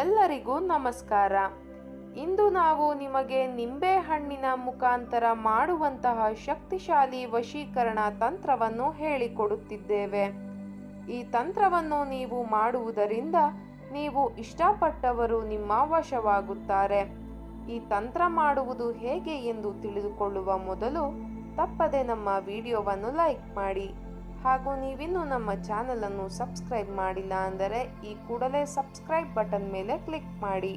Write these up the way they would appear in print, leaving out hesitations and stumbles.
ಎಲ್ಲರಿಗೂ ನಮಸ್ಕಾರ. ಇಂದು ನಾವು ನಿಮಗೆ ನಿಂಬೆಹಣ್ಣಿನ ಮುಖಾಂತರ ಮಾಡುವಂತಹ ಶಕ್ತಿಶಾಲಿ ವಶೀಕರಣ ತಂತ್ರವನ್ನು ಹೇಳಿಕೊಡುತ್ತಿದ್ದೇವೆ. ಈ ತಂತ್ರವನ್ನು ನೀವು ಮಾಡುವುದರಿಂದ ನೀವು ಇಷ್ಟಪಟ್ಟವರು ನಿಮ್ಮ ವಶವಾಗುತ್ತಾರೆ. ಈ ತಂತ್ರ ಮಾಡುವುದು ಹೇಗೆ ಎಂದು ತಿಳಿದುಕೊಳ್ಳುವ ಮೊದಲು ತಪ್ಪದೆ ನಮ್ಮ ವಿಡಿಯೋವನ್ನು ಲೈಕ್ ಮಾಡಿ. ಹಾಗೂ ನೀವಿನ್ನೂ ನಮ್ಮ ಚಾನಲನ್ನು ಸಬ್ಸ್ಕ್ರೈಬ್ ಮಾಡಿಲ್ಲ ಅಂದರೆ ಈ ಕೂಡಲೇ ಸಬ್ಸ್ಕ್ರೈಬ್ ಬಟನ್ ಮೇಲೆ ಕ್ಲಿಕ್ ಮಾಡಿ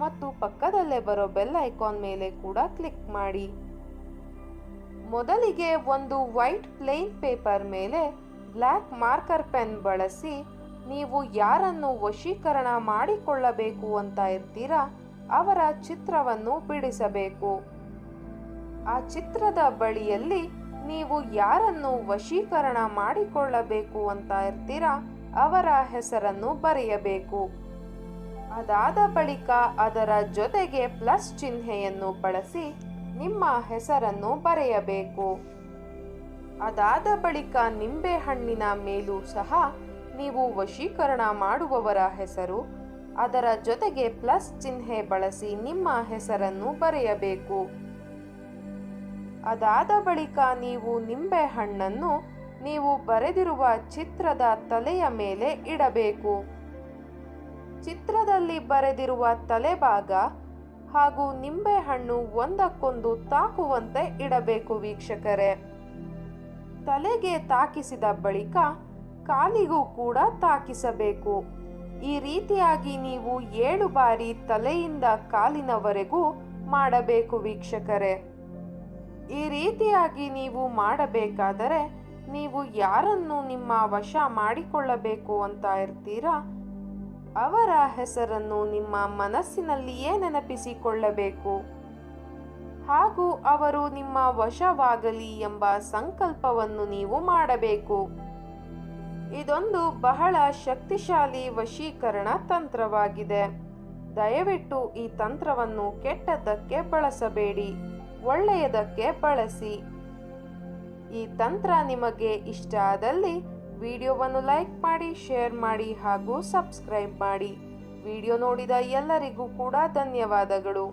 ಮತ್ತು ಪಕ್ಕದಲ್ಲೇ ಬರೋ ಬೆಲ್ ಐಕಾನ್ ಮೇಲೆ ಕೂಡ ಕ್ಲಿಕ್ ಮಾಡಿ. ಮೊದಲಿಗೆ ಒಂದು ವೈಟ್ ಪ್ಲೇನ್ ಪೇಪರ್ ಮೇಲೆ ಬ್ಲ್ಯಾಕ್ ಮಾರ್ಕರ್ ಪೆನ್ ಬಳಸಿ ನೀವು ಯಾರನ್ನು ವಶೀಕರಣ ಮಾಡಿಕೊಳ್ಳಬೇಕು ಅಂತ ಇರ್ತೀರಾ ಅವರ ಚಿತ್ರವನ್ನು ಬಿಡಿಸಬೇಕು. ಆ ಚಿತ್ರದ ಬಳಿಯಲ್ಲಿ ನೀವು ಯಾರನ್ನು ವಶೀಕರಣ ಮಾಡಿಕೊಳ್ಳಬೇಕು ಅಂತ ಇರ್ತೀರಾ ಅವರ ಹೆಸರನ್ನು ಬರೆಯಬೇಕು. ಅದಾದ ಬಳಿಕ ಅದರ ಜೊತೆಗೆ ಪ್ಲಸ್ ಚಿಹ್ನೆಯನ್ನು ಬಳಸಿ ನಿಮ್ಮ ಹೆಸರನ್ನು ಬರೆಯಬೇಕು. ಅದಾದ ಬಳಿಕ ನಿಂಬೆಹಣ್ಣಿನ ಮೇಲೂ ಸಹ ನೀವು ವಶೀಕರಣ ಮಾಡುವವರ ಹೆಸರು ಅದರ ಜೊತೆಗೆ ಪ್ಲಸ್ ಚಿಹ್ನೆ ಬಳಸಿ ನಿಮ್ಮ ಹೆಸರನ್ನು ಬರೆಯಬೇಕು. ಅದಾದ ಬಳಿಕ ನೀವು ನಿಂಬೆಹಣ್ಣನ್ನು ನೀವು ಬರೆದಿರುವ ಚಿತ್ರದ ತಲೆಯ ಮೇಲೆ ಇಡಬೇಕು. ಚಿತ್ರದಲ್ಲಿ ಬರೆದಿರುವ ತಲೆಭಾಗ ಹಾಗೂ ನಿಂಬೆಹಣ್ಣು ಒಂದಕ್ಕೊಂದು ತಾಕುವಂತೆ ಇಡಬೇಕು ವೀಕ್ಷಕರೇ. ತಲೆಗೆ ತಾಕಿಸಿದ ಬಳಿಕ ಕಾಲಿಗೂ ಕೂಡ ತಾಕಿಸಬೇಕು. ಈ ರೀತಿಯಾಗಿ ನೀವು 7 ಬಾರಿ ತಲೆಯಿಂದ ಕಾಲಿನವರೆಗೂ ಮಾಡಬೇಕು ವೀಕ್ಷಕರೇ. ಈ ರೀತಿಯಾಗಿ ನೀವು ಮಾಡಬೇಕಾದರೆ ನೀವು ಯಾರನ್ನು ನಿಮ್ಮ ವಶ ಮಾಡಿಕೊಳ್ಳಬೇಕು ಅಂತ ಇರ್ತೀರಾ ಅವರ ಹೆಸರನ್ನು ನಿಮ್ಮ ಮನಸ್ಸಿನಲ್ಲಿಯೇ ನೆನಪಿಸಿಕೊಳ್ಳಬೇಕು ಹಾಗೂ ಅವರು ನಿಮ್ಮ ವಶವಾಗಲಿ ಎಂಬ ಸಂಕಲ್ಪವನ್ನು ನೀವು ಮಾಡಬೇಕು. ಇದೊಂದು ಬಹಳ ಶಕ್ತಿಶಾಲಿ ವಶೀಕರಣ ತಂತ್ರವಾಗಿದೆ. ದಯವಿಟ್ಟು ಈ ತಂತ್ರವನ್ನು ಕೆಟ್ಟದ್ದಕ್ಕೆ ಬಳಸಬೇಡಿ, ಒಳ್ಳೆಯದಕ್ಕೆ ಬಳಸಿ. ಈ ತಂತ್ರ ನಿಮಗೆ ಇಷ್ಟ ಆದಲ್ಲಿ ವಿಡಿಯೋವನ್ನು ಲೈಕ್ ಮಾಡಿ, ಶೇರ್ ಮಾಡಿ ಹಾಗೂ ಸಬ್ಸ್ಕ್ರೈಬ್ ಮಾಡಿ. ವಿಡಿಯೋ ನೋಡಿದ ಎಲ್ಲರಿಗೂ ಕೂಡ ಧನ್ಯವಾದಗಳು.